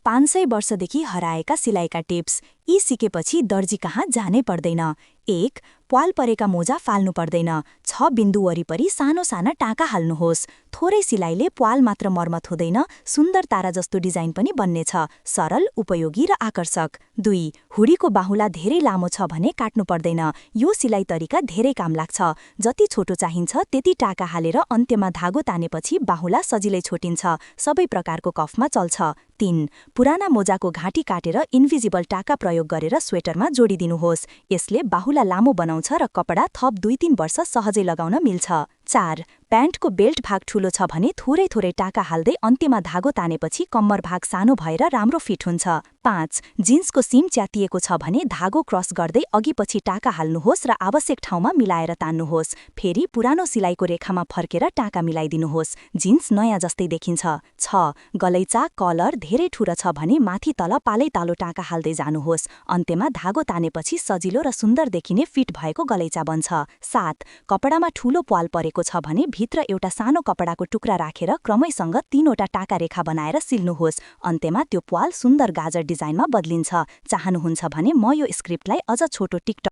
500 वर्षदेखि हराएका सिलाइका टिप्स। यी सिकेपछि दर्जी कहाँ जानै पर्दैन। 1. प्वाल परेका मोजा फाल्नु पर्दैन। 6 बिन्दु वरिपरि सानो साना टाँका हाल्नुहोस्। थोरै सिलाइले प्वाल मात्र मर्मत हुँदैन, सुन्दर तारा जस्तो डिजाइन पनि बन्नेछ। सरल, उपयोगी र आकर्षक। 2. हुडीको बाहुला धेरै लामो छ भने काट्नु पर्दैन। यो सिलाइ तरिका धेरै काम लाग्छ। जति छोटो चाहिन्छ त्यति टाँका हालेर अन्त्यमा धागो तानेपछि बाहुला सजिलै छोटिन्छ। सबै प्रकारको कफमा चल्छ। 3. पुराना मोजाको घाँटी काटेर इन्भिजिबल टाका प्रयोग गरेर स्वेटरमा जोडिदिनुहोस्। यसले बाहुला लामो बनाउँछ र कपडा थप 2-3 वर्ष सहजै लगाउन मिल्छ। 4. प्यान्टको बेल्ट भाग ठूलो छ भने थोरै थोरै टाका हाल्दै अन्त्यमा धागो तानेपछि कम्मर भाग सानो भएर राम्रो फिट हुन्छ। 5. जिन्सको सिम च्यातिएको छ भने धागो क्रस गर्दै अघिपछि टाका हाल्नुहोस् र आवश्यक ठाउँमा मिलाएर तान्नुहोस्। फेरि पुरानो सिलाइको रेखामा फर्केर टाका मिलाइदिनुहोस्। जिन्स नयाँ जस्तै देखिन्छ। 6. गलैँचा कलर धेरै ठूलो छ भने माथि तल पालै तालो टाका हाल्दै जानुहोस्। अन्त्यमा धागो तानेपछि सजिलो र सुन्दर देखिने फिट भएको गलैँचा बन्छ। 7. कपडामा ठूलो प्वाल परेको छ भने भित्र एउटा सानो कपडाको टुक्रा राखेर क्रमैसँग 3वटा टाका रेखा बनाएर सिल्नुहोस्। अन्त्यमा त्यो प्वाल सुन्दर गाजर डिजाइनमा बदलिन्छ। चाहनुहुन्छ भने म यो स्क्रिप्टलाई अझ छोटो टिकटक